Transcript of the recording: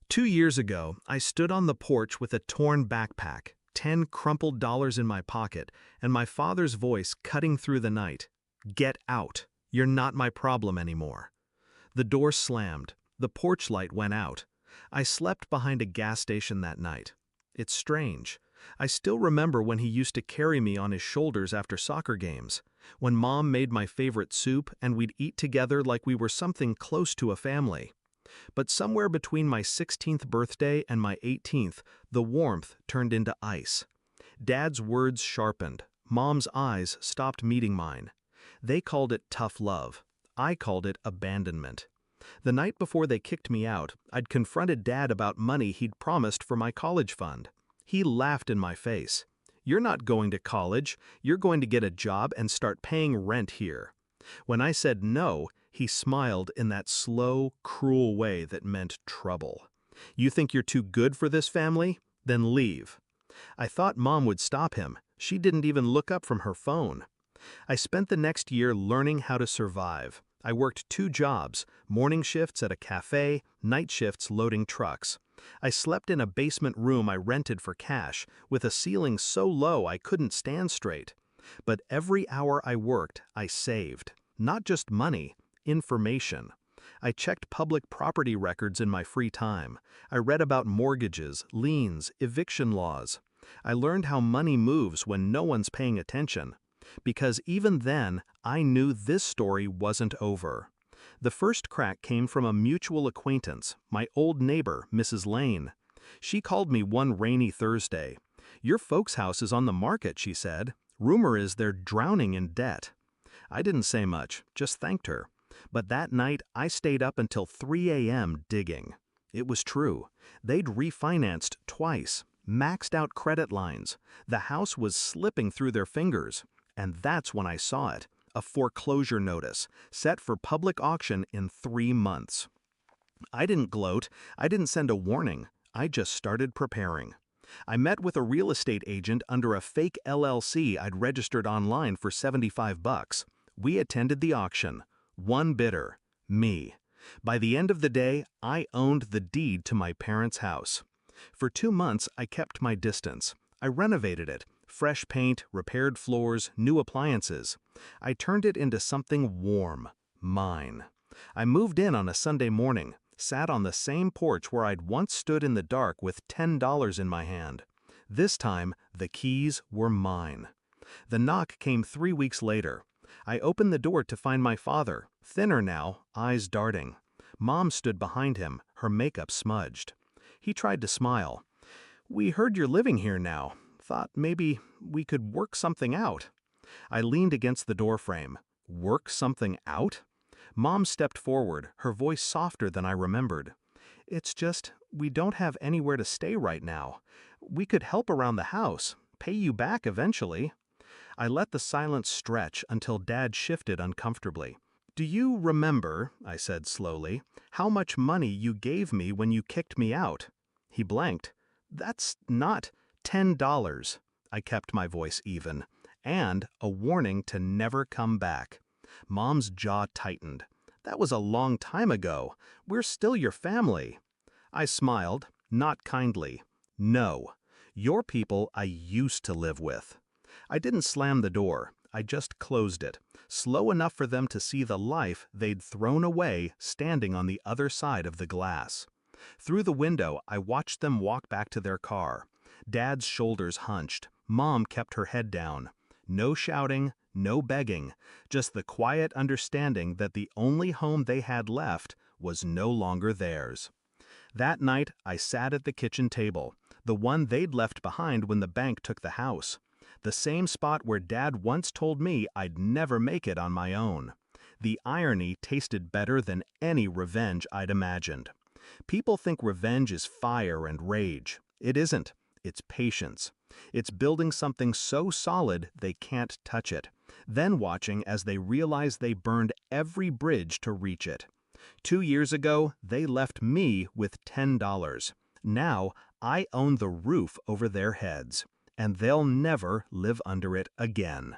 2 years ago, I stood on the porch with a torn backpack, 10 crumpled dollars in my pocket, and my father's voice cutting through the night. Get out. You're not my problem anymore. The door slammed. The porch light went out. I slept behind a gas station that night. It's strange. I still remember when he used to carry me on his shoulders after soccer games, when Mom made my favorite soup and we'd eat together like we were something close to a family. But somewhere between my 16th birthday and my 18th, the warmth turned into ice. Dad's words sharpened. Mom's eyes stopped meeting mine. They called it tough love. I called it abandonment. The night before they kicked me out, I'd confronted Dad about money he'd promised for my college fund. He laughed in my face. "You're not going to college. You're going to get a job and start paying rent here." When I said no, he smiled in that slow, cruel way that meant trouble. "You think you're too good for this family? Then leave." I thought Mom would stop him. She didn't even look up from her phone. I spent the next year learning how to survive. I worked 2 jobs, morning shifts at a cafe, night shifts loading trucks. I slept in a basement room I rented for cash, with a ceiling so low I couldn't stand straight. But every hour I worked, I saved. Not just money, information. I checked public property records in my free time. I read about mortgages, liens, eviction laws. I learned how money moves when no one's paying attention. Because even then, I knew this story wasn't over. The first crack came from a mutual acquaintance, my old neighbor, Mrs. Lane. She called me one rainy Thursday. "Your folks' house is on the market," she said. "Rumor is they're drowning in debt." I didn't say much, just thanked her. But that night, I stayed up until 3 a.m. digging. It was true. They'd refinanced twice, maxed out credit lines. The house was slipping through their fingers. And that's when I saw it, a foreclosure notice, set for public auction in 3 months. I didn't gloat, I didn't send a warning, I just started preparing. I met with a real estate agent under a fake LLC I'd registered online for $75. We attended the auction. One bidder, me. By the end of the day, I owned the deed to my parents' house. For 2 months, I kept my distance. I renovated it. Fresh paint, repaired floors, new appliances. I turned it into something warm, mine. I moved in on a Sunday morning, sat on the same porch where I'd once stood in the dark with $10 in my hand. This time, the keys were mine. The knock came 3 weeks later. I opened the door to find my father, thinner now, eyes darting. Mom stood behind him, her makeup smudged. He tried to smile. "We heard you're living here now. Thought maybe we could work something out." I leaned against the doorframe. Work something out? Mom stepped forward, her voice softer than I remembered. "It's just, we don't have anywhere to stay right now. We could help around the house, pay you back eventually." I let the silence stretch until Dad shifted uncomfortably. "Do you remember," I said slowly, "how much money you gave me when you kicked me out?" He blanked. "That's not $10. I kept my voice even. "And a warning to never come back." Mom's jaw tightened. "That was a long time ago. We're still your family." I smiled, not kindly. "No. Your people I used to live with." I didn't slam the door. I just closed it, slow enough for them to see the life they'd thrown away standing on the other side of the glass. Through the window, I watched them walk back to their car. Dad's shoulders hunched. Mom kept her head down. No shouting, no begging, just the quiet understanding that the only home they had left was no longer theirs. That night, I sat at the kitchen table, the one they'd left behind when the bank took the house. The same spot where Dad once told me I'd never make it on my own. The irony tasted better than any revenge I'd imagined. People think revenge is fire and rage. It isn't. It's patience. It's building something so solid they can't touch it, then watching as they realize they burned every bridge to reach it. 2 years ago, they left me with $10. Now, I own the roof over their heads, and they'll never live under it again.